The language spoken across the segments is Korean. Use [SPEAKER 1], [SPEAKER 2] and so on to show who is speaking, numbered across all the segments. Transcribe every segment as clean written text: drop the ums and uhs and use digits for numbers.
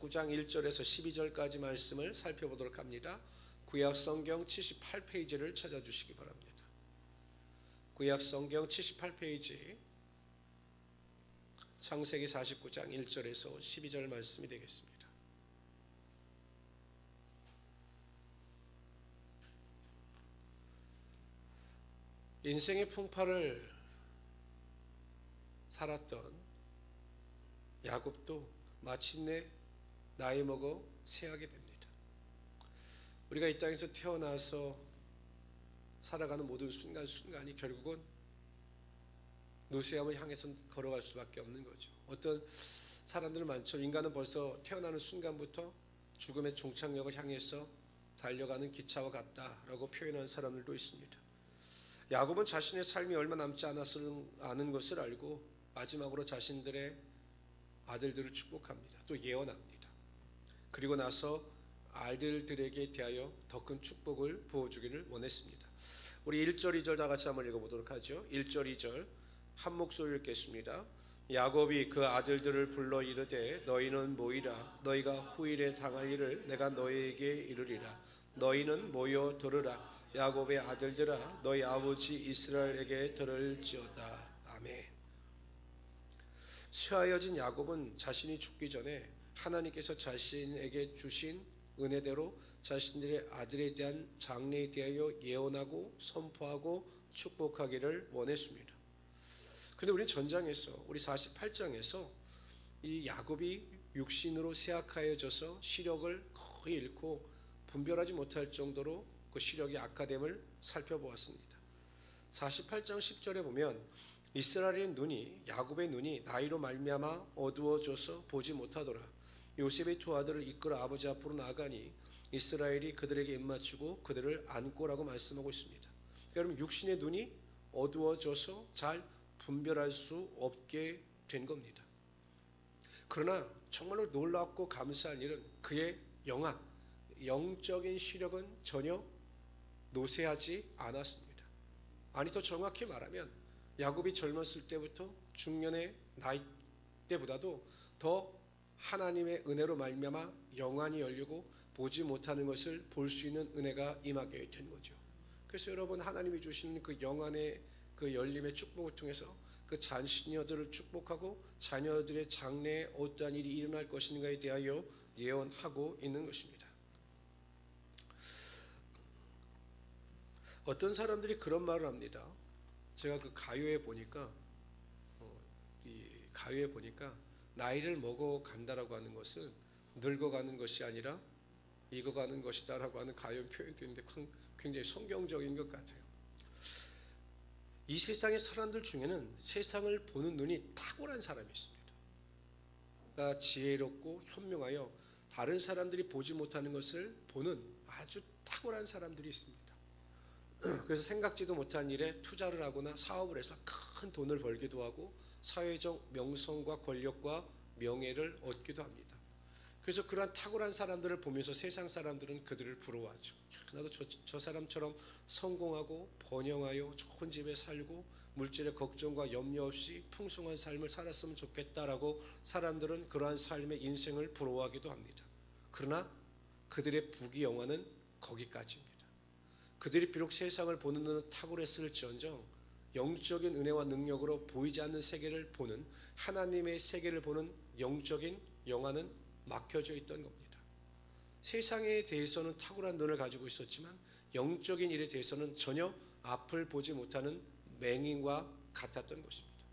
[SPEAKER 1] 49장 1절에서 12절까지 말씀을 살펴보도록 합니다. 구약 성경 78페이지를 찾아주시기 바랍니다. 구약 성경 78페이지 창세기 49장 1절에서 12절 말씀이 되겠습니다. 인생의 풍파를 살았던 야곱도 마침내 나이 먹어 쇠하게 됩니다. 우리가 이 땅에서 태어나서 살아가는 모든 순간순간이 결국은 노쇠함을 향해서 걸어갈 수밖에 없는 거죠. 어떤 사람들은 많죠. 인간은 벌써 태어나는 순간부터 죽음의 종착역을 향해서 달려가는 기차와 같다라고 표현하는 사람들도 있습니다. 야곱은 자신의 삶이 얼마 남지 않은 것을 알고 마지막으로 자신들의 아들들을 축복합니다. 또 예언합니다. 그리고 나서 아들들에게 대하여 더 큰 축복을 부어주기를 원했습니다. 우리 1절 2절 다 같이 한번 읽어보도록 하죠. 1절 2절 한 목소리 읽겠습니다. 야곱이 그 아들들을 불러 이르되 너희는 모이라. 너희가 후일에 당할 일을 내가 너희에게 이르리라. 너희는 모여 들으라. 야곱의 아들들아 너희 아버지 이스라엘에게 들을지어다. 아멘. 쇠하여진 야곱은 자신이 죽기 전에 하나님께서 자신에게 주신 은혜대로 자신들의 아들에 대한 장래에 대하여 예언하고 선포하고 축복하기를 원했습니다. 그런데 우리 전장에서 우리 48장에서 이 야곱이 육신으로 쇠약하여져서 시력을 거의 잃고 분별하지 못할 정도로 그 시력이 악화됨을 살펴보았습니다. 48장 10절에 보면 이스라엘의 눈이 야곱의 눈이 나이로 말미암아 어두워져서 보지 못하더라. 요셉의 두 아들을 이끌어 아버지 앞으로 나가니 이스라엘이 그들에게 입맞추고 그들을 안고라고 말씀하고 있습니다. 여러분 육신의 눈이 어두워져서 잘 분별할 수 없게 된 겁니다. 그러나 정말로 놀랍고 감사한 일은 그의 영적인 시력은 전혀 노쇠하지 않았습니다. 아니 더 정확히 말하면 야곱이 젊었을 때부터 중년의 나이 때보다도 더 하나님의 은혜로 말미암아 영안이 열리고 보지 못하는 것을 볼 수 있는 은혜가 임하게 된 거죠. 그래서 여러분 하나님이 주시는 그 영안의 그 열림의 축복을 통해서 그 자녀들을 축복하고 자녀들의 장래에 어떠한 일이 일어날 것인가에 대하여 예언하고 있는 것입니다. 어떤 사람들이 그런 말을 합니다. 제가 그 가요에 보니까 나이를 먹어 간다라고 하는 것은 늙어가는 것이 아니라 익어가는 것이다라고 하는 가요 표현도 있는데 굉장히 성경적인 것 같아요. 이 세상의 사람들 중에는 세상을 보는 눈이 탁월한 사람이 있습니다. 그러니까 지혜롭고 현명하여 다른 사람들이 보지 못하는 것을 보는 아주 탁월한 사람들이 있습니다. 그래서 생각지도 못한 일에 투자를 하거나 사업을 해서 큰 돈을 벌기도 하고 사회적 명성과 권력과 명예를 얻기도 합니다. 그래서 그러한 탁월한 사람들을 보면서 세상 사람들은 그들을 부러워하죠. 나도 저 사람처럼 성공하고 번영하여 좋은 집에 살고 물질의 걱정과 염려 없이 풍성한 삶을 살았으면 좋겠다라고 사람들은 그러한 삶의 인생을 부러워하기도 합니다. 그러나 그들의 부귀영화는 거기까지입니다. 그들이 비록 세상을 보는 눈은 탁월했을지언정 영적인 은혜와 능력으로 보이지 않는 세계를 보는 하나님의 세계를 보는 영적인 영안은 막혀져 있던 겁니다. 세상에 대해서는 탁월한 눈을 가지고 있었지만 영적인 일에 대해서는 전혀 앞을 보지 못하는 맹인과 같았던 것입니다.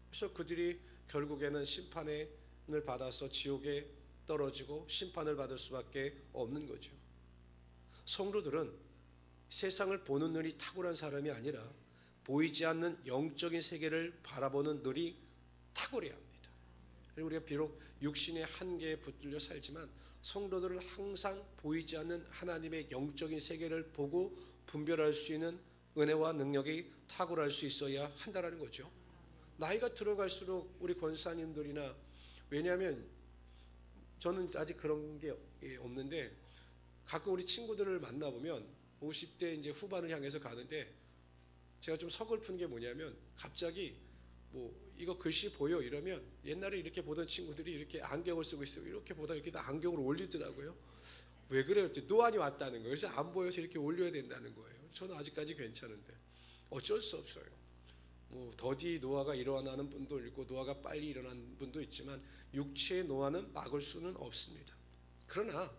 [SPEAKER 1] 그래서 그들이 결국에는 심판을 받아서 지옥에 떨어지고 심판을 받을 수밖에 없는 거죠. 성도들은 세상을 보는 눈이 탁월한 사람이 아니라 보이지 않는 영적인 세계를 바라보는 눈이 탁월해야 합니다. 그리고 우리가 비록 육신의 한계에 붙들려 살지만 성도들은 항상 보이지 않는 하나님의 영적인 세계를 보고 분별할 수 있는 은혜와 능력이 탁월할 수 있어야 한다는 거죠. 나이가 들어갈수록 우리 권사님들이나 왜냐하면 저는 아직 그런 게 없는데 가끔 우리 친구들을 만나보면 50대 이제 후반을 향해서 가는데 제가 좀 서글픈 게 뭐냐면 갑자기 뭐 이거 글씨 보여? 이러면 옛날에 이렇게 보던 친구들이 이렇게 안경을 쓰고 있어요. 이렇게 보다 이렇게 다 안경을 올리더라고요. 왜 그래요? 노안이 왔다는 거예요. 그래서 안 보여서 이렇게 올려야 된다는 거예요. 저는 아직까지 괜찮은데 어쩔 수 없어요. 뭐 더디 노화가 일어나는 분도 있고 노화가 빨리 일어나는 분도 있지만 육체의 노화는 막을 수는 없습니다. 그러나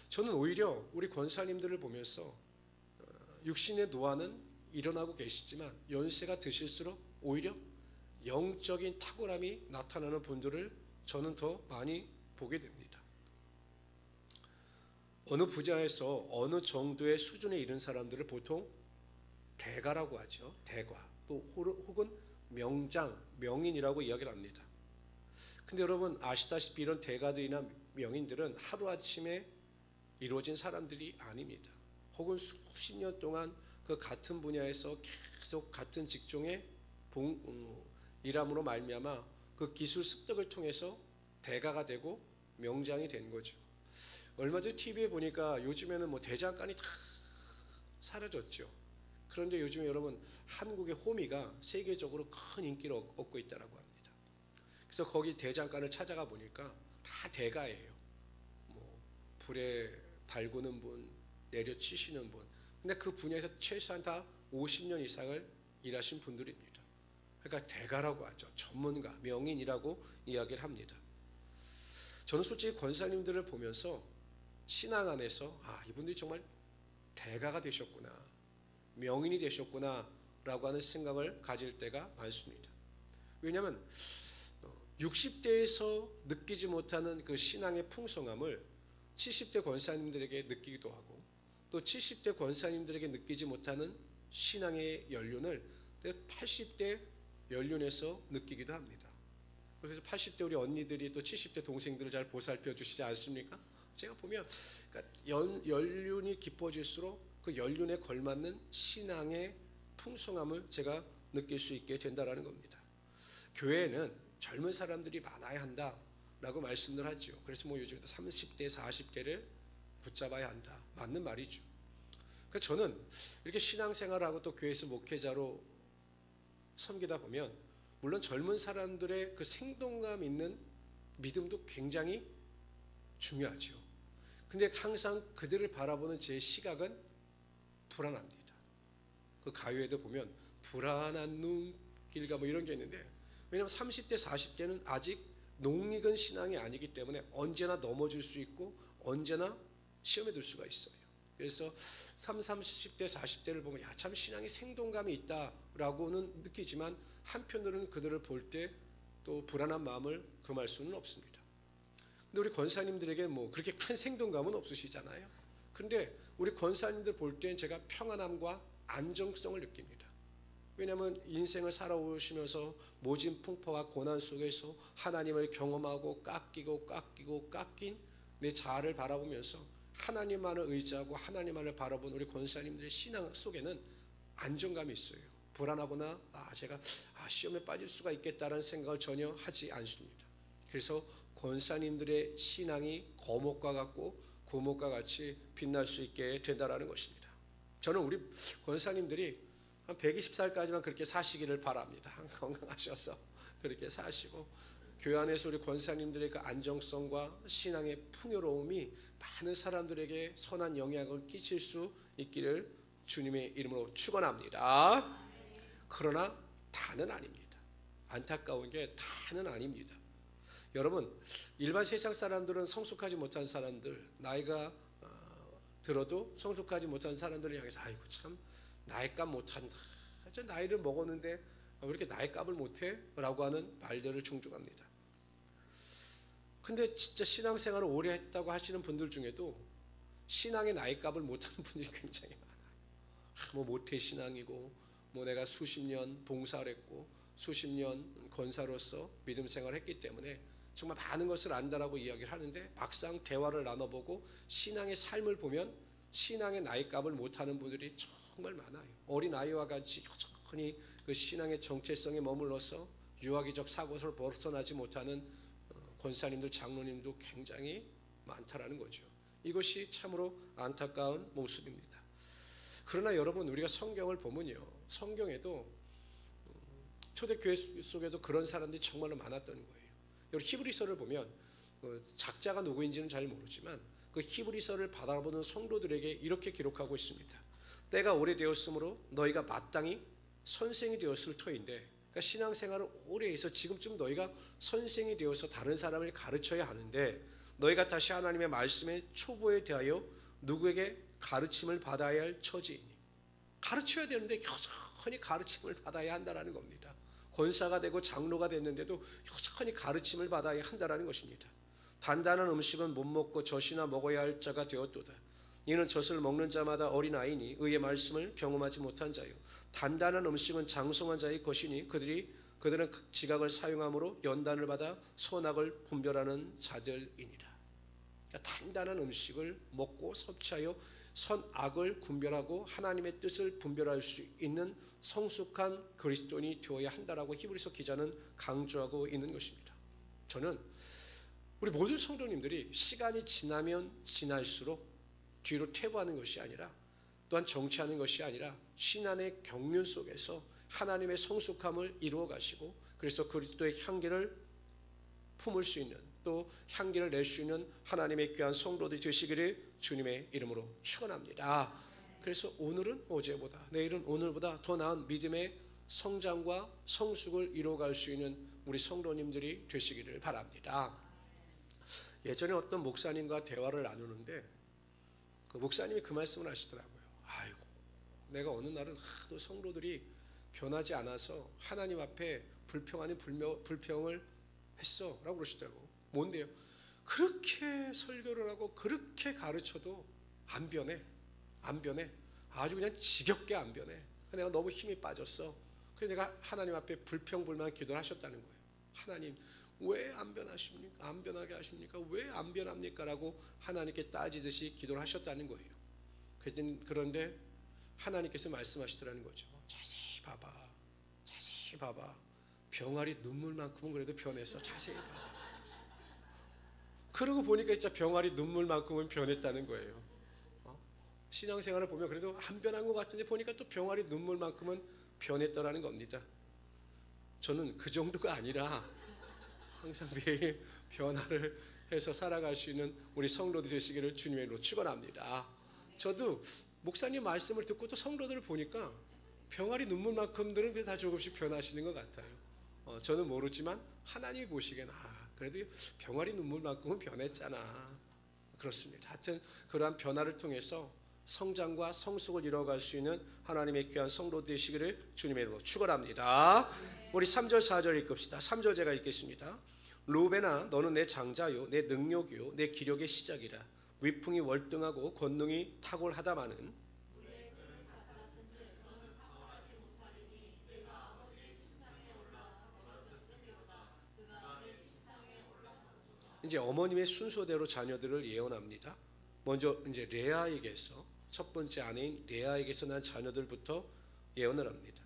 [SPEAKER 1] 저는 오히려 우리 권사님들을 보면서 육신의 노화는 일어나고 계시지만 연세가 드실수록 오히려 영적인 탁월함이 나타나는 분들을 저는 더 많이 보게 됩니다. 어느 분야에서 어느 정도의 수준에 이른 사람들을 보통 대가라고 하죠. 대가, 또 혹은 명장, 명인이라고 이야기를 합니다. 근데 여러분 아시다시피 이런 대가들이나 명인들은 하루아침에 이루어진 사람들이 아닙니다. 혹은 수십 년 동안 그 같은 분야에서 계속 같은 직종에 일함으로 말미암아 그 기술 습득을 통해서 대가가 되고 명장이 된 거죠. 얼마 전 TV에 보니까 요즘에는 뭐 대장간이 다 사라졌죠. 그런데 요즘에 여러분 한국의 호미가 세계적으로 큰 인기를 얻고 있다고 합니다. 그래서 거기 대장간을 찾아가 보니까 다 대가예요. 뭐 불에 달구는 분, 내려치시는 분. 근데 그 분야에서 최소한 다 50년 이상을 일하신 분들입니다. 그러니까 대가라고 하죠. 전문가, 명인이라고 이야기를 합니다. 저는 솔직히 권사님들을 보면서 신앙 안에서 이분들이 정말 대가가 되셨구나, 명인이 되셨구나 라고 하는 생각을 가질 때가 많습니다. 왜냐하면 60대에서 느끼지 못하는 그 신앙의 풍성함을 70대 권사님들에게 느끼기도 하고 또 70대 권사님들에게 느끼지 못하는 신앙의 연륜을 80대 연륜에서 느끼기도 합니다. 그래서 80대 우리 언니들이 또 70대 동생들을 잘 보살펴 주시지 않습니까? 제가 보면 그러니까 연륜이 깊어질수록 그 연륜에 걸맞는 신앙의 풍성함을 제가 느낄 수 있게 된다는 겁니다. 교회에는 젊은 사람들이 많아야 한다라고 말씀을 하죠. 그래서 뭐 요즘에 30대, 40대를 붙잡아야 한다. 맞는 말이죠. 그러니까 저는 이렇게 신앙생활하고 또 교회에서 목회자로 섬기다 보면 물론 젊은 사람들의 그 생동감 있는 믿음도 굉장히 중요하죠. 근데 항상 그들을 바라보는 제 시각은 불안합니다. 그 가요에도 보면 불안한 눈길과 뭐 이런 게 있는데 왜냐하면 30대, 40대는 아직 농익은 신앙이 아니기 때문에 언제나 넘어질 수 있고 언제나 시험에 들 수가 있어요. 그래서 30대, 40대를 보면 참 신앙이 생동감이 있다라고는 느끼지만 한편으로는 그들을 볼 때 또 불안한 마음을 금할 수는 없습니다. 근데 우리 권사님들에게 뭐 그렇게 큰 생동감은 없으시잖아요. 그런데 우리 권사님들 볼 때는 제가 평안함과 안정성을 느낍니다. 왜냐하면 인생을 살아오시면서 모진 풍파와 고난 속에서 하나님을 경험하고 깎인 내 자아를 바라보면서 하나님만을 의지하고 하나님만을 바라본 우리 권사님들의 신앙 속에는 안정감이 있어요. 불안하거나 제가 시험에 빠질 수가 있겠다는 생각을 전혀 하지 않습니다. 그래서 권사님들의 신앙이 거목과 같고 고목과 같이 빛날 수 있게 된다는 것입니다. 저는 우리 권사님들이 한 120살까지만 그렇게 사시기를 바랍니다. 건강하셔서 그렇게 사시고 교회 안에서 우리 권사님들의 그 안정성과 신앙의 풍요로움이 많은 사람들에게 선한 영향을 끼칠 수 있기를 주님의 이름으로 축원합니다. 그러나 다는 아닙니다. 안타까운 게 다는 아닙니다. 여러분 일반 세상 사람들은 성숙하지 못한 사람들, 나이가 들어도 성숙하지 못한 사람들을 향해서 아이고 참 나이값 못한다, 저 나이를 먹었는데 왜 이렇게 나이값을 못해? 라고 하는 말들을 종종 합니다. 근데 진짜 신앙생활을 오래 했다고 하시는 분들 중에도 신앙의 나이값을 못하는 분들이 굉장히 많아요. 뭐 모태 신앙이고 뭐 내가 수십 년 봉사를 했고 수십 년 권사로서 믿음 생활을 했기 때문에 정말 많은 것을 안다라고 이야기를 하는데 막상 대화를 나눠보고 신앙의 삶을 보면 신앙의 나이값을 못하는 분들이 정말 많아요. 어린아이와 같이 여전히 그 신앙의 정체성에 머물러서 유아기적 사고를 벗어나지 못하는 권사님들, 장로님도 굉장히 많다라는 거죠. 이것이 참으로 안타까운 모습입니다. 그러나 여러분 우리가 성경을 보면요, 성경에도 초대교회 속에도 그런 사람들이 정말로 많았던 거예요. 여기 히브리서를 보면 작자가 누구인지는 잘 모르지만 그 히브리서를 바라보는 성도들에게 이렇게 기록하고 있습니다. 때가 오래되었으므로 너희가 마땅히 선생이 되었을 터인데, 그러니까 신앙생활을 오래 해서 지금쯤 너희가 선생이 되어서 다른 사람을 가르쳐야 하는데, 너희가 다시 하나님의 말씀의 초보에 대하여 누구에게 가르침을 받아야 할 처지이니, 가르쳐야 되는데 여전히 가르침을 받아야 한다는 겁니다. 권사가 되고 장로가 됐는데도 여전히 가르침을 받아야 한다는 것입니다. 단단한 음식은 못 먹고 젖이나 먹어야 할 자가 되었도다. 이는 젖을 먹는 자마다 어린아이니 의의 말씀을 경험하지 못한 자요. 단단한 음식은 장성한 자의 것이니 그들은 지각을 사용함으로 연단을 받아 선악을 분별하는 자들이니라. 그러니까 단단한 음식을 먹고 섭취하여 선악을 분별하고 하나님의 뜻을 분별할 수 있는 성숙한 그리스도인이 되어야 한다라고 히브리서 기자는 강조하고 있는 것입니다. 저는 우리 모든 성도님들이 시간이 지나면 지날수록 뒤로 퇴보하는 것이 아니라, 또한 정치하는 것이 아니라 신앙의 경륜 속에서 하나님의 성숙함을 이루어 가시고, 그래서 그리스도의 향기를 품을 수 있는, 또 향기를 낼 수 있는 하나님의 귀한 성도들이 되시기를 주님의 이름으로 축원합니다. 그래서 오늘은 어제보다, 내일은 오늘보다 더 나은 믿음의 성장과 성숙을 이루어갈 수 있는 우리 성도님들이 되시기를 바랍니다. 예전에 어떤 목사님과 대화를 나누는데 그 목사님이 그 말씀을 하시더라고요. 아이고, 내가 어느 날은 하도 성도들이 변하지 않아서 하나님 앞에 불평 아닌 불평을 했어 라고 그러시더라고요. 뭔데요? 그렇게 설교를 하고 그렇게 가르쳐도 안 변해. 아주 그냥 지겹게 안 변해. 내가 너무 힘이 빠졌어. 그래서 내가 하나님 앞에 불평불만 기도를 하셨다는 거예요. 하나님, 왜 안 변하십니까? 안 변하게 하십니까? 왜 안 변합니까? 라고 하나님께 따지듯이 기도를 하셨다는 거예요. 그런데 하나님께서 말씀하시더라는 거죠. 자세히 봐봐. 병아리 눈물만큼은 그래도 변했어. 자세히 봐봐. 그러고 보니까 진짜 병아리 눈물만큼은 변했다는 거예요. 신앙생활을 보면 그래도 안 변한 것 같은데 보니까 또 병아리 눈물만큼은 변했더라는 겁니다. 저는 그 정도가 아니라 항상 매일 변화를 해서 살아갈 수 있는 우리 성도들 되시기를 주님의 이름으로 축원합니다. 저도 목사님 말씀을 듣고 또 성도들을 보니까 병아리 눈물만큼들은 그래도 다 조금씩 변하시는 것 같아요. 저는 모르지만 하나님이 보시기엔 그래도 병아리 눈물만큼은 변했잖아. 그렇습니다. 하여튼 그러한 변화를 통해서 성장과 성숙을 이뤄갈 수 있는 하나님의 귀한 성도 되시기를 주님의 이름으로 축원합니다. 우리 3절 4절 읽읍시다. 3절 제가 읽겠습니다. 루벤아, 너는 내 장자요, 내 능력이요, 내 기력의 시작이라. 위풍이 월등하고 권능이 탁월하다마는 이제 어머님의 순서대로 자녀들을 예언합니다. 먼저 이제 레아에게서, 첫 번째 아내인 레아에게서 난 자녀들부터 예언을 합니다.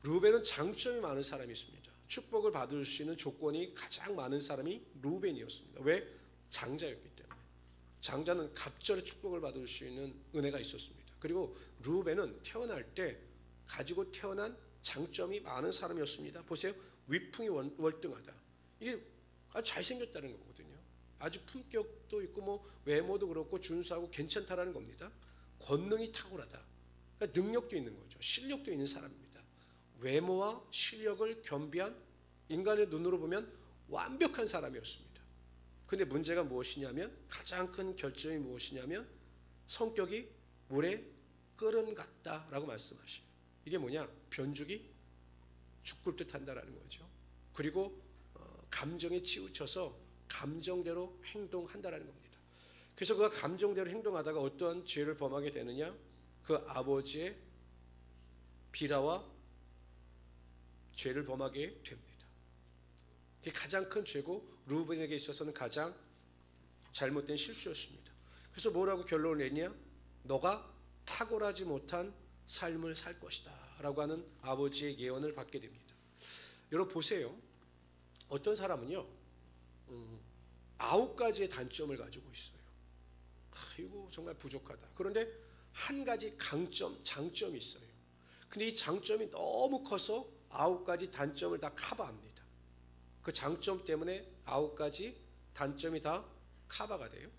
[SPEAKER 1] 루벤은 장점이 많은 사람이 있습니다. 축복을 받을 수 있는 조건이 가장 많은 사람이 루벤이었습니다. 왜? 장자였기 때문에. 장자는 갑절의 축복을 받을 수 있는 은혜가 있었습니다. 그리고 루벤은 태어날 때 가지고 태어난 장점이 많은 사람이었습니다. 보세요. 위풍이 월등하다. 이게 아주 잘생겼다는 거거든요. 아주 품격도 있고 뭐 외모도 그렇고 준수하고 괜찮다라는 겁니다. 권능이 탁월하다. 그러니까 능력도 있는 거죠. 실력도 있는 사람입니다. 외모와 실력을 겸비한, 인간의 눈으로 보면 완벽한 사람이었습니다. 그런데 문제가 무엇이냐면, 가장 큰 결점이 무엇이냐면 성격이 물에 끓음 같다라고 말씀하셔요. 이게 뭐냐? 변죽이 죽을 듯 한다라는 거죠. 그리고 감정에 치우쳐서 감정대로 행동한다라는 겁니다. 그래서 그가 감정대로 행동하다가 어떠한 죄를 범하게 되느냐? 그 아버지의 비라와 죄를 범하게 됩니다. 그게 가장 큰 죄고 루벤에게 있어서는 가장 잘못된 실수였습니다. 그래서 뭐라고 결론을 내냐? 너가 탁월하지 못한 삶을 살 것이다 라고 하는 아버지의 예언을 받게 됩니다. 여러분 보세요. 어떤 사람은요 9가지의 단점을 가지고 있어요. 이거 정말 부족하다. 그런데 한 가지 강점, 장점이 있어요. 근데 이 장점이 너무 커서 9가지 단점을 다 커버합니다. 그 장점 때문에 9가지 단점이 다 커버가 돼요.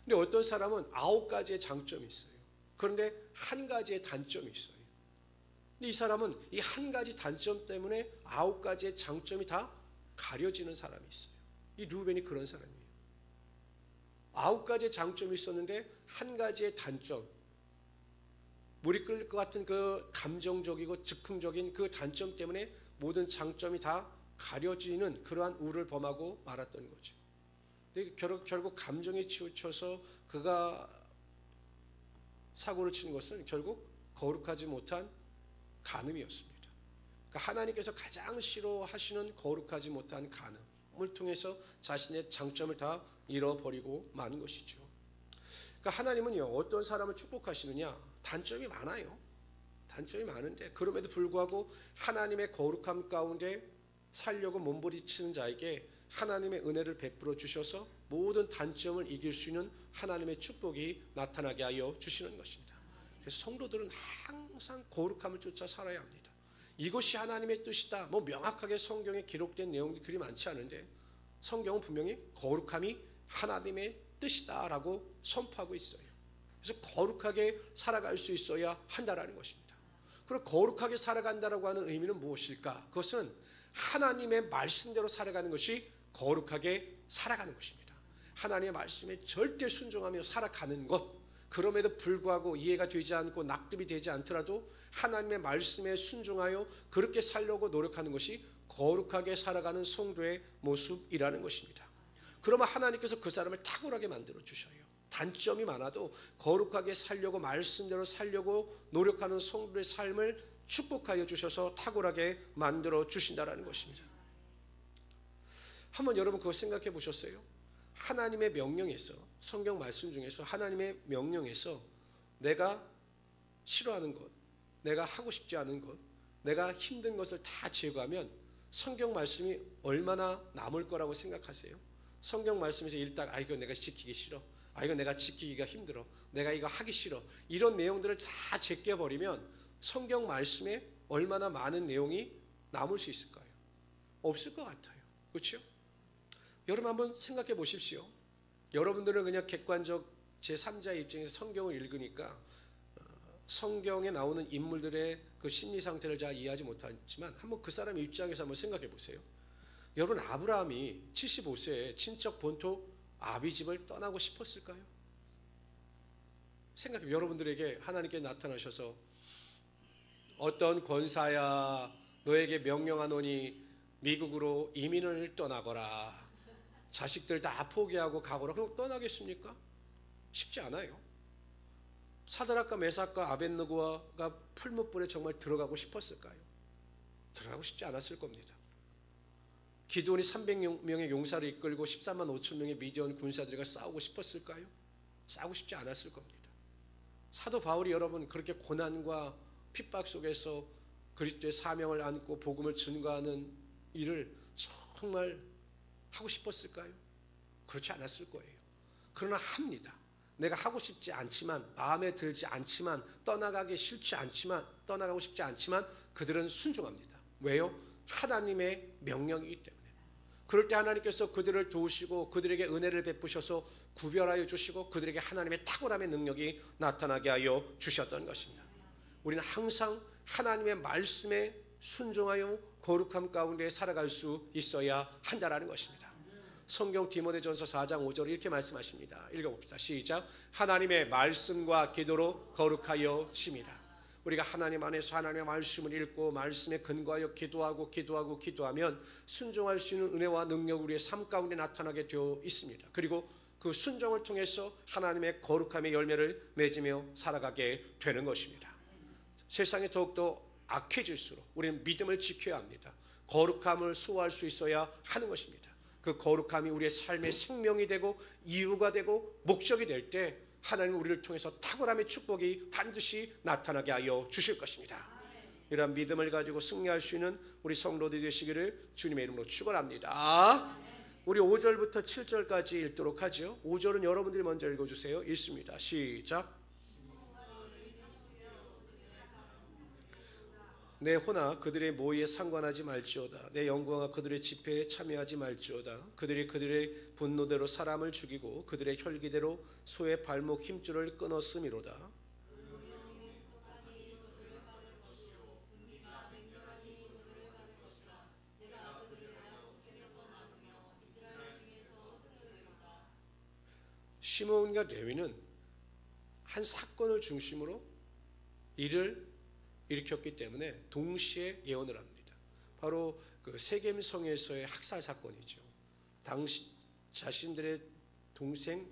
[SPEAKER 1] 근데 어떤 사람은 9가지의 장점이 있어요. 그런데 한 가지의 단점이 있어요. 근데 이 사람은 이 한 가지 단점 때문에 9가지의 장점이 다 가려지는 사람이 있어요. 이 르우벤이 그런 사람이에요. 9가지의 장점이 있었는데 한 가지의 단점, 물이 끓을 것 같은 그 감정적이고 즉흥적인 그 단점 때문에 모든 장점이 다 가려지는 그러한 우를 범하고 말았던 거죠. 근데 결국 감정에 치우쳐서 그가 사고를 치는 것은 결국 거룩하지 못한 간음이었습니다. 그러니까 하나님께서 가장 싫어하시는 거룩하지 못한 간음을 통해서 자신의 장점을 다 잃어버리고 만 것이죠. 그러니까 하나님은요, 어떤 사람을 축복하시느냐? 단점이 많아요. 단점이 많은데 그럼에도 불구하고 하나님의 거룩함 가운데 살려고 몸부림치는 자에게 하나님의 은혜를 베풀어 주셔서 모든 단점을 이길 수 있는 하나님의 축복이 나타나게 하여 주시는 것입니다. 그래서 성도들은 항상 거룩함을 쫓아 살아야 합니다. 이것이 하나님의 뜻이다. 명확하게 성경에 기록된 내용들이 그리 많지 않은데 성경은 분명히 거룩함이 하나님의 뜻이다라고 선포하고 있어요. 그래서 거룩하게 살아갈 수 있어야 한다라는 것입니다. 그리고 거룩하게 살아간다라고 하는 의미는 무엇일까? 그것은 하나님의 말씀대로 살아가는 것이 거룩하게 살아가는 것입니다. 하나님의 말씀에 절대 순종하며 살아가는 것, 그럼에도 불구하고 이해가 되지 않고 납득이 되지 않더라도 하나님의 말씀에 순종하여 그렇게 살려고 노력하는 것이 거룩하게 살아가는 성도의 모습이라는 것입니다. 그러면 하나님께서 그 사람을 탁월하게 만들어 주셔요. 단점이 많아도 거룩하게 살려고 말씀대로 살려고 노력하는 성도의 삶을 축복하여 주셔서 탁월하게 만들어 주신다라는 것입니다. 한번 여러분 그거 생각해 보셨어요? 하나님의 명령에서, 성경 말씀 중에서 하나님의 명령에서 내가 싫어하는 것, 내가 하고 싶지 않은 것, 내가 힘든 것을 다 제거하면 성경 말씀이 얼마나 남을 거라고 생각하세요? 성경 말씀에서 읽다가 이거 내가 지키기 싫어, 이거 내가 지키기가 힘들어, 내가 이거 하기 싫어, 이런 내용들을 다 제껴버리면 성경 말씀에 얼마나 많은 내용이 남을 수 있을까요? 없을 것 같아요. 그렇죠? 여러분 한번 생각해 보십시오. 여러분들은 그냥 객관적 제3자의 입장에서 성경을 읽으니까 성경에 나오는 인물들의 그 심리 상태를 잘 이해하지 못하지만 한번 그 사람의 입장에서 한번 생각해 보세요. 여러분 아브라함이 75세에 친척 본토 아비집을 떠나고 싶었을까요? 생각해. 여러분들에게 하나님께 나타나셔서 어떤 권사야 너에게 명령하노니 미국으로 이민을 떠나거라, 자식들 다 포기하고 가거라. 그럼 떠나겠습니까? 쉽지 않아요. 사드락과 메삭과 아벳느고가 풀무불에 정말 들어가고 싶었을까요? 들어가고 싶지 않았을 겁니다. 기드온이 300명의 용사를 이끌고 14만 5천 명의 미디안 군사들과 싸우고 싶었을까요? 싸우고 싶지 않았을 겁니다. 사도 바울이 여러분 그렇게 고난과 핍박 속에서 그리스도의 사명을 안고 복음을 증거하는 일을 정말 하고 싶었을까요? 그렇지 않았을 거예요. 그러나 합니다. 내가 하고 싶지 않지만, 마음에 들지 않지만, 떠나가기 싫지 않지만, 떠나가고 싶지 않지만 그들은 순종합니다. 왜요? 하나님의 명령이기 때문에. 그럴 때 하나님께서 그들을 도우시고 그들에게 은혜를 베푸셔서 구별하여 주시고 그들에게 하나님의 탁월함의 능력이 나타나게 하여 주셨던 것입니다. 우리는 항상 하나님의 말씀에 순종하여 거룩함 가운데 살아갈 수 있어야 한다라는 것입니다. 성경 디모데전서 4장 5절 이렇게 말씀하십니다. 읽어봅시다. 시작. 하나님의 말씀과 기도로 거룩하여 지미라. 우리가 하나님 안에서 하나님의 말씀을 읽고 말씀에 근거하여 기도하면 순종할 수 있는 은혜와 능력 우리의 삶 가운데 나타나게 되어 있습니다. 그리고 그 순종을 통해서 하나님의 거룩함의 열매를 맺으며 살아가게 되는 것입니다. 세상이 더욱더 악해질수록 우리는 믿음을 지켜야 합니다. 거룩함을 수호할 수 있어야 하는 것입니다. 그 거룩함이 우리의 삶의 생명이 되고 이유가 되고 목적이 될 때 하나님은 우리를 통해서 탁월함의 축복이 반드시 나타나게 하여 주실 것입니다. 이러한 믿음을 가지고 승리할 수 있는 우리 성도들이 되시기를 주님의 이름으로 축원합니다. 우리 5절부터 7절까지 읽도록 하죠. 5절은 여러분들이 먼저 읽어주세요. 읽습니다. 시작. 내 호나 그들의 모의에 상관하지 말지어다. 내 영광아 그들의 집회에 참여하지 말지어다. 그들의 분노대로 사람을 죽이고 그들의 혈기대로 소의 발목 힘줄을 끊었음이로다. 시므온과 레위는 한 사건을 중심으로 일을 일으켰기 때문에 동시에 예언을 합니다. 바로 그 세겜성에서의 학살 사건이죠. 당시 자신들의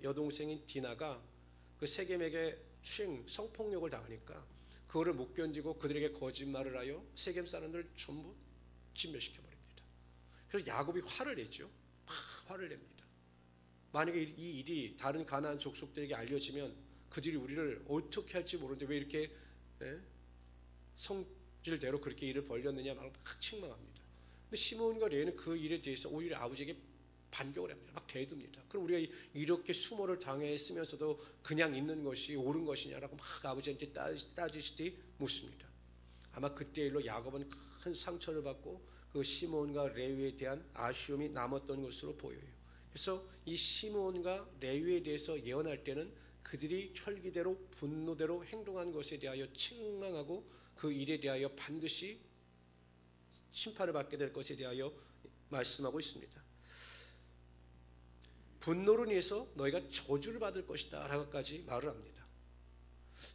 [SPEAKER 1] 여동생인 디나가 그 세겜에게 성폭력을 당하니까 그거를 못 견디고 그들에게 거짓말을 하여 세겜 사람들을 전부 진멸시켜 버립니다. 그래서 야곱이 화를 내죠. 막 화를 냅니다. 만약에 이 일이 다른 가나안 족속들에게 알려지면 그들이 우리를 어떻게 할지 모르는데 왜 이렇게 성질대로 그렇게 일을 벌였느냐 막 책망합니다. 근데 시므온과 레위는 그 일에 대해서 오히려 아버지에게 반격을 합니다. 막 대듭니다. 그럼 우리가 이렇게 수모를 당했으면서도 그냥 있는 것이 옳은 것이냐라고 막 아버지한테 따지시듯이 묻습니다. 아마 그때 일로 야곱은 큰 상처를 받고 그 시므온과 레위에 대한 아쉬움이 남았던 것으로 보여요. 그래서 이 시므온과 레위에 대해서 예언할 때는 그들이 혈기대로 분노대로 행동한 것에 대하여 책망하고 그 일에 대하여 반드시 심판을 받게 될 것에 대하여 말씀하고 있습니다. 분노로 인해서 너희가 저주를 받을 것이다 라고까지 말을 합니다.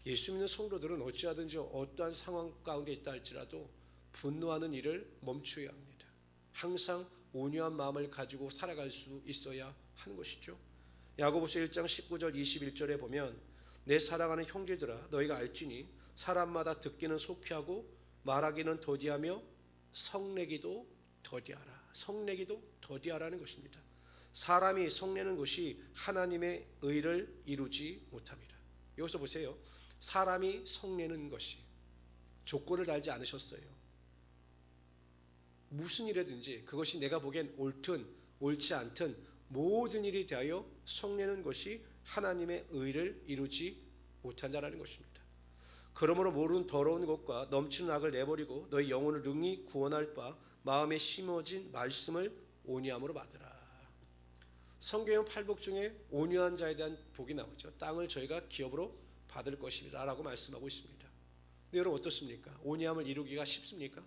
[SPEAKER 1] 예수 믿는 성도들은 어찌하든지 어떠한 상황 가운데 있다 할지라도 분노하는 일을 멈춰야 합니다. 항상 온유한 마음을 가지고 살아갈 수 있어야 하는 것이죠. 야고보서 1장 19절 21절에 보면 내 사랑하는 형제들아 너희가 알지니 사람마다 듣기는 속히하고 말하기는 더디하며 성내기도 더디하라. 성내기도 더디하라는 것입니다. 사람이 성내는 것이 하나님의 의를 이루지 못합니다. 여기서 보세요. 사람이 성내는 것이 조건을 달지 않으셨어요. 무슨 일이든지 그것이 내가 보기엔 옳든 옳지 않든 모든 일에 대하여 성내는 것이 하나님의 의를 이루지 못한다라는 것입니다. 그러므로 모르는 더러운 것과 넘치는 악을 내버리고 너희 영혼을 능히 구원할 바 마음에 심어진 말씀을 온유함으로 받으라. 성경 팔복 중에 온유한 자에 대한 복이 나오죠. 땅을 저희가 기업으로 받을 것이라 라고 말씀하고 있습니다. 근데 여러분 어떻습니까? 온유함을 이루기가 쉽습니까?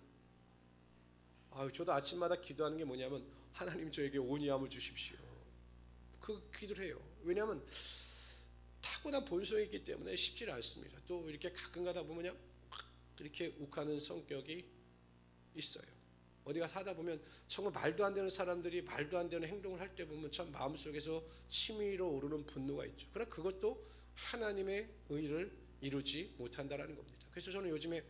[SPEAKER 1] 저도 아침마다 기도하는 게 뭐냐면 하나님 저에게 온유함을 주십시오. 그 기도를 해요. 왜냐하면 타고난 본성이 있기 때문에 쉽지 않습니다. 또 이렇게 가끔 가다 보면 그냥 이렇게 욱하는 성격이 있어요. 어디가 사다 보면 정말 말도 안 되는 사람들이 말도 안 되는 행동을 할 때 보면 참 마음속에서 치밀어 오르는 분노가 있죠. 그러나 그것도 하나님의 의를 이루지 못한다라는 겁니다. 그래서 저는 요즘에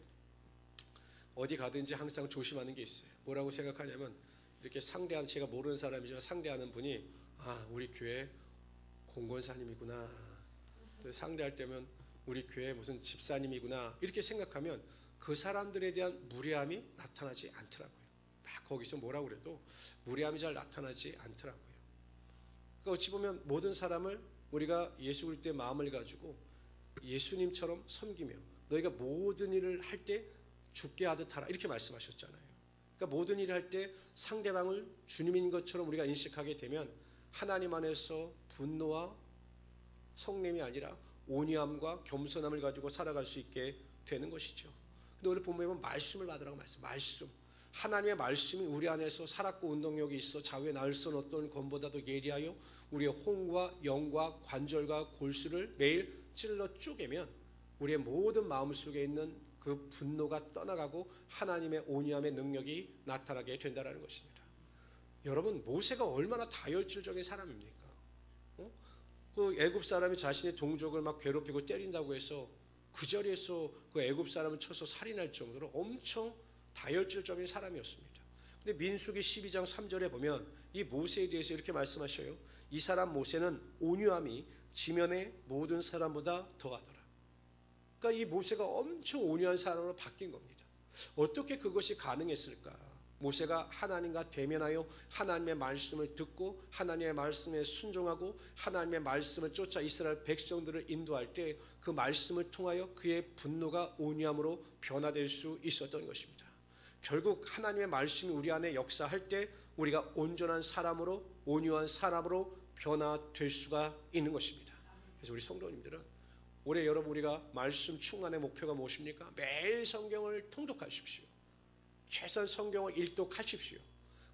[SPEAKER 1] 어디 가든지 항상 조심하는 게 있어요. 뭐라고 생각하냐면 이렇게 상대하는, 제가 모르는 사람이지만 상대하는 분이 우리 교회 공권사님이구나, 또 상대할 때면 우리 교회 무슨 집사님이구나 이렇게 생각하면 그 사람들에 대한 무례함이 나타나지 않더라고요. 막 거기서 뭐라고 그래도 무례함이 잘 나타나지 않더라고요. 그러니까 어찌 보면 모든 사람을 우리가 예수 그리스도의 때 마음을 가지고 예수님처럼 섬기며 너희가 모든 일을 할 때 죽게 하듯 하라 이렇게 말씀하셨잖아요. 그러니까 모든 일을 할 때 상대방을 주님인 것처럼 우리가 인식하게 되면 하나님 안에서 분노와 성냄이 아니라 온유함과 겸손함을 가지고 살아갈 수 있게 되는 것이죠. 근데 오늘 본문에 말씀을 받으라고 말씀. 하나님의 말씀이 우리 안에서 살았고 운동력이 있어 좌우에 나을 수 없는 어떤 검보다도 예리하여 우리의 혼과 영과 관절과 골수를 매일 찔러 쪼개면 우리의 모든 마음속에 있는 그 분노가 떠나가고 하나님의 온유함의 능력이 나타나게 된다는 것입니다. 여러분, 모세가 얼마나 다혈질적인 사람입니까? 그 애굽 사람이 자신의 동족을 막 괴롭히고 때린다고 해서 그 자리에서 그 애굽 사람을 쳐서 살인할 정도로 엄청 다혈질적인 사람이었습니다. 근데 민수기 12장 3절에 보면 이 모세에 대해서 이렇게 말씀하셔요. 이 사람 모세는 온유함이 지면의 모든 사람보다 더하더라. 그러니까 이 모세가 엄청 온유한 사람으로 바뀐 겁니다. 어떻게 그것이 가능했을까? 모세가 하나님과 대면하여 하나님의 말씀을 듣고 하나님의 말씀에 순종하고 하나님의 말씀을 쫓아 이스라엘 백성들을 인도할 때 그 말씀을 통하여 그의 분노가 온유함으로 변화될 수 있었던 것입니다. 결국 하나님의 말씀이 우리 안에 역사할 때 우리가 온전한 사람으로, 온유한 사람으로 변화될 수가 있는 것입니다. 그래서 우리 성도님들은 올해 여러분 우리가 말씀 충만의 목표가 무엇입니까? 매일 성경을 통독하십시오. 최소한 성경을 일독하십시오.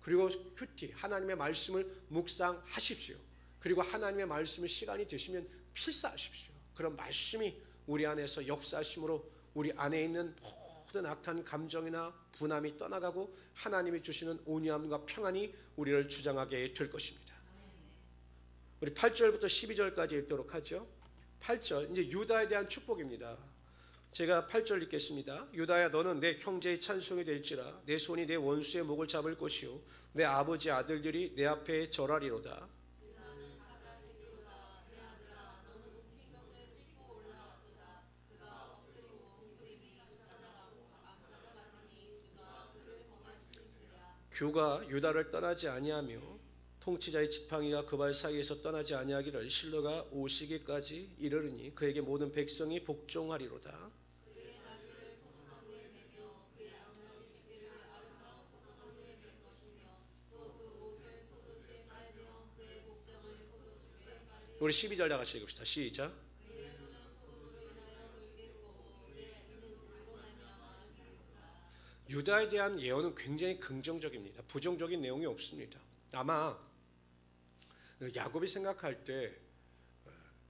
[SPEAKER 1] 그리고 큐티 하나님의 말씀을 묵상하십시오. 그리고 하나님의 말씀을 시간이 되시면 필사하십시오. 그런 말씀이 우리 안에서 역사하심으로 우리 안에 있는 모든 악한 감정이나 분함이 떠나가고 하나님이 주시는 온유함과 평안이 우리를 주장하게 될 것입니다. 우리 8절부터 12절까지 읽도록 하죠. 8절 이제 유다에 대한 축복입니다. 제가 8절 읽겠습니다. 유다야 너는 내 형제의 찬송이 될지라 내 손이 내 원수의 목을 잡을 것이요 내 아버지 아들들이 내 앞에 절하리로다. 규가 유다를 떠나지 아니하며 통치자의 지팡이가 그 발 사이에서 떠나지 아니하기를 실로가 오시기까지 이르르니 그에게 모든 백성이 복종하리로다. 우리 12절 다 같이 읽읍시다. 시작. 유다에 대한 예언은 굉장히 긍정적입니다. 부정적인 내용이 없습니다. 아마 야곱이 생각할 때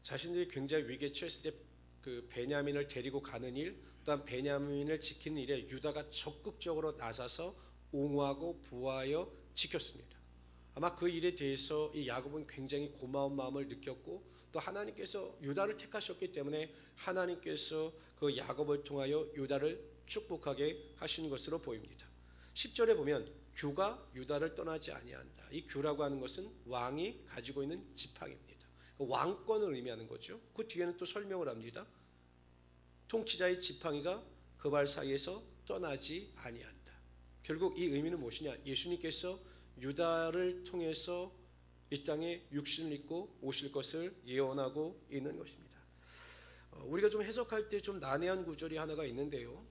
[SPEAKER 1] 자신들이 굉장히 위기에 처했을 때 그 베냐민을 데리고 가는 일, 또한 베냐민을 지키는 일에 유다가 적극적으로 나서서 옹호하고 보호하여 지켰습니다. 아마 그 일에 대해서 이 야곱은 굉장히 고마운 마음을 느꼈고 또 하나님께서 유다를 택하셨기 때문에 하나님께서 그 야곱을 통하여 유다를 축복하게 하시는 것으로 보입니다. 10절에 보면 규가 유다를 떠나지 아니한다. 이 규라고 하는 것은 왕이 가지고 있는 지팡이입니다. 왕권을 의미하는 거죠. 그 뒤에는 또 설명을 합니다. 통치자의 지팡이가 그 발 사이에서 떠나지 아니한다. 결국 이 의미는 무엇이냐? 예수님께서 유다를 통해서 이 땅에 육신을 입고 오실 것을 예언하고 있는 것입니다. 우리가 좀 해석할 때 좀 난해한 구절이 하나가 있는데요.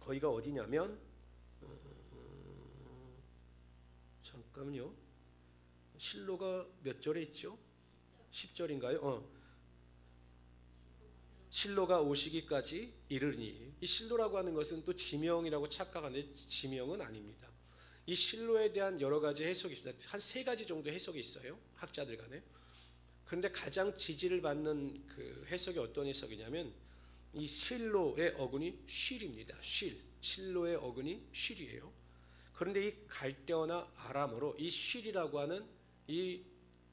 [SPEAKER 1] 거기가 어디냐면 잠깐만요. 실로가 몇 절에 있죠? 10절인가요? 실로가 오시기까지 이르니 이 실로라고 하는 것은 또 지명이라고 착각하는데 지명은 아닙니다. 이 실로에 대한 여러 가지 해석이 있습니다. 한 3가지 정도 해석이 있어요. 학자들 간에. 그런데 가장 지지를 받는 그 해석이 어떤 해석이냐면 이 실로의 어근이 쉴입니다. 실로의 어근이 쉴이에요. 그런데 이 갈대어나 아람어로 이 쉴이라고 하는 이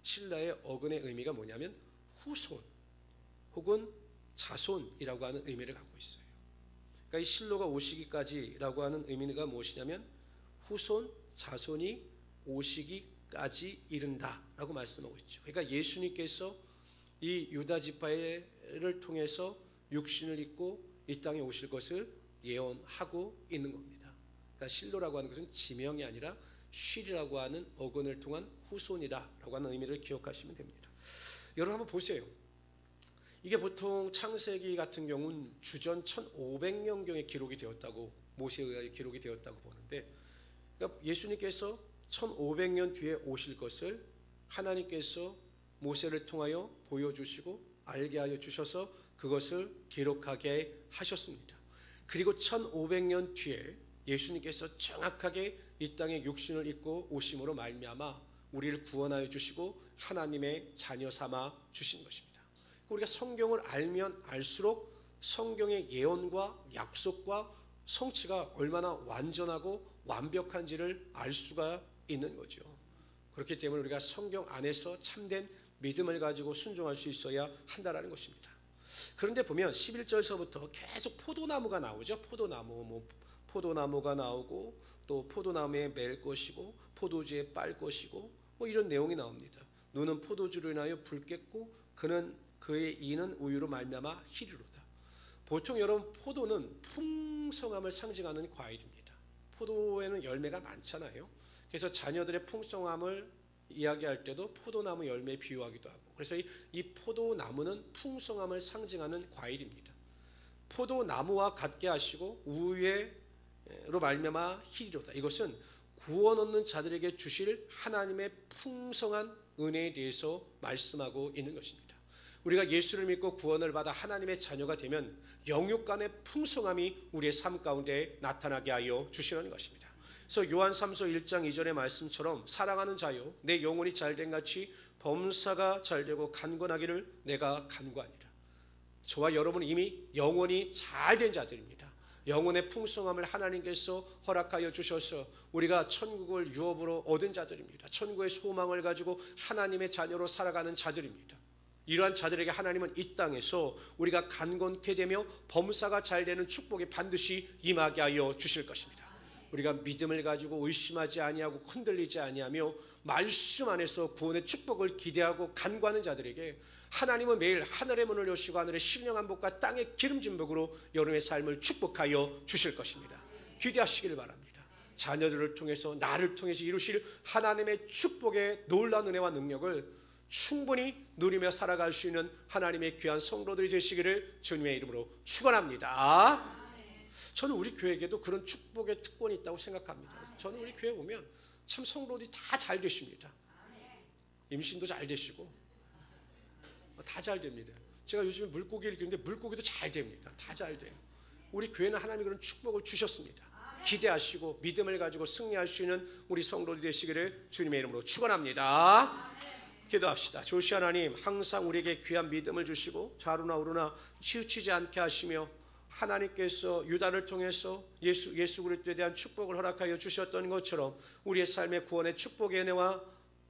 [SPEAKER 1] 신라의 어근의 의미가 뭐냐면 후손 혹은 자손이라고 하는 의미를 갖고 있어요. 그러니까 이 실로가 오시기까지라고 하는 의미가 무엇이냐면 후손, 자손이 오시기까지 이른다라고 말씀하고 있죠. 그러니까 예수님께서 이 유다 지파를 통해서 육신을 입고 이 땅에 오실 것을 예언하고 있는 겁니다. 그러니까 실로라고 하는 것은 지명이 아니라 쉴이라고 하는 어근을 통한 후손이라고 하는 의미를 기억하시면 됩니다. 여러분 한번 보세요. 이게 보통 창세기 같은 경우는 주전 1500년경에 기록이 되었다고 모세에 의하여 기록이 되었다고 보는데 그러니까 예수님께서 1500년 뒤에 오실 것을 하나님께서 모세를 통하여 보여주시고 알게 하여 주셔서 그것을 기록하게 하셨습니다. 그리고 1500년 뒤에 예수님께서 정확하게 이 땅에 육신을 입고 오심으로 말미암아 우리를 구원하여 주시고 하나님의 자녀 삼아 주신 것입니다. 우리가 성경을 알면 알수록 성경의 예언과 약속과 성취가 얼마나 완전하고 완벽한지를 알 수가 있는 거죠. 그렇기 때문에 우리가 성경 안에서 참된 믿음을 가지고 순종할 수 있어야 한다는 것입니다. 그런데 보면 11절서부터 계속 포도나무가 나오죠. 포도나무가 나오고 또 포도나무에 맬 것이고 포도주에 빨 것이고 이런 내용이 나옵니다. 누는 포도주로 인하여 붉겠고 그의 이는 우유로 말미암아 희리로다. 보통 여러분 포도는 풍성함을 상징하는 과일입니다. 포도에는 열매가 많잖아요. 그래서 자녀들의 풍성함을 이야기할 때도 포도나무 열매에 비유하기도 하고 그래서 이 포도나무는 풍성함을 상징하는 과일입니다. 포도나무와 같게 하시고 우유에 말미암아 희리로다. 이것은 구원 얻는 자들에게 주실 하나님의 풍성한 은혜에 대해서 말씀하고 있는 것입니다. 우리가 예수를 믿고 구원을 받아 하나님의 자녀가 되면 영육간의 풍성함이 우리의 삶 가운데 나타나게 하여 주시는 것입니다. 그래서 요한 3서 1장 2절의 말씀처럼 사랑하는 자요 내 영혼이 잘된 같이 범사가 잘되고 간권하기를 내가 간구하니라. 저와 여러분은 이미 영혼이 잘된 자들입니다. 영혼의 풍성함을 하나님께서 허락하여 주셔서 우리가 천국을 유업으로 얻은 자들입니다. 천국의 소망을 가지고 하나님의 자녀로 살아가는 자들입니다. 이러한 자들에게 하나님은 이 땅에서 우리가 간권케 되며 범사가 잘 되는 축복이 반드시 임하게 하여 주실 것입니다. 우리가 믿음을 가지고 의심하지 아니하고 흔들리지 아니하며 말씀 안에서 구원의 축복을 기대하고 간구하는 자들에게 하나님은 매일 하늘의 문을 여시고 하늘의 신령한 복과 땅의 기름진 복으로 여러분의 삶을 축복하여 주실 것입니다. 기대하시기를 바랍니다. 자녀들을 통해서 나를 통해서 이루실 하나님의 축복의 놀라운 은혜와 능력을 충분히 누리며 살아갈 수 있는 하나님의 귀한 성도들이 되시기를 주님의 이름으로 축원합니다. 저는 우리 교회에게도 그런 축복의 특권이 있다고 생각합니다. 저는 우리 교회 오면 참 성도들이 다 잘 되십니다. 임신도 잘 되시고 다 잘 됩니다. 제가 요즘에 물고기를 키우는데 물고기도 잘 됩니다. 다 잘 돼요. 우리 교회는 하나님이 그런 축복을 주셨습니다. 기대하시고 믿음을 가지고 승리할 수 있는 우리 성도들이 되시기를 주님의 이름으로 축원합니다. 기도합시다. 조시 하나님, 항상 우리에게 귀한 믿음을 주시고 좌로나 우로나 치우치지 않게 하시며 하나님께서 유다를 통해서 예수 그리스도에 대한 축복을 허락하여 주셨던 것처럼 우리의 삶의 구원의 축복의 은혜와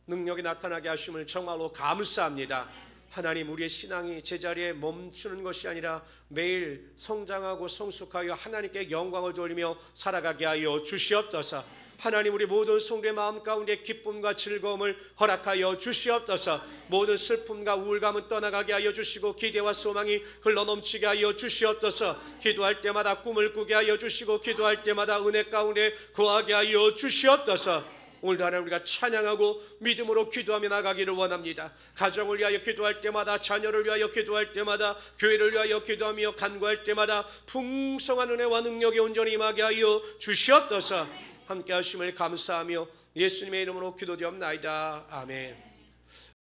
[SPEAKER 1] 능력이 나타나게 하심을 정말로 감사합니다. 하나님, 우리의 신앙이 제자리에 멈추는 것이 아니라 매일 성장하고 성숙하여 하나님께 영광을 돌리며 살아가게 하여 주시옵소서. 하나님, 우리 모든 성도의 마음 가운데 기쁨과 즐거움을 허락하여 주시옵소서. 모든 슬픔과 우울감은 떠나가게 하여 주시고 기대와 소망이 흘러넘치게 하여 주시옵소서. 기도할 때마다 꿈을 꾸게 하여 주시고 기도할 때마다 은혜 가운데 거하게 하여 주시옵소서. 오늘도 하나님 우리가 찬양하고 믿음으로 기도하며 나가기를 원합니다. 가정을 위하여 기도할 때마다, 자녀를 위하여 기도할 때마다, 교회를 위하여 기도하며 간구할 때마다 풍성한 은혜와 능력이 온전히 임하게 하여 주시옵소서. 함께 하심을 감사하며 예수님의 이름으로 기도드리옵나이다. 아멘.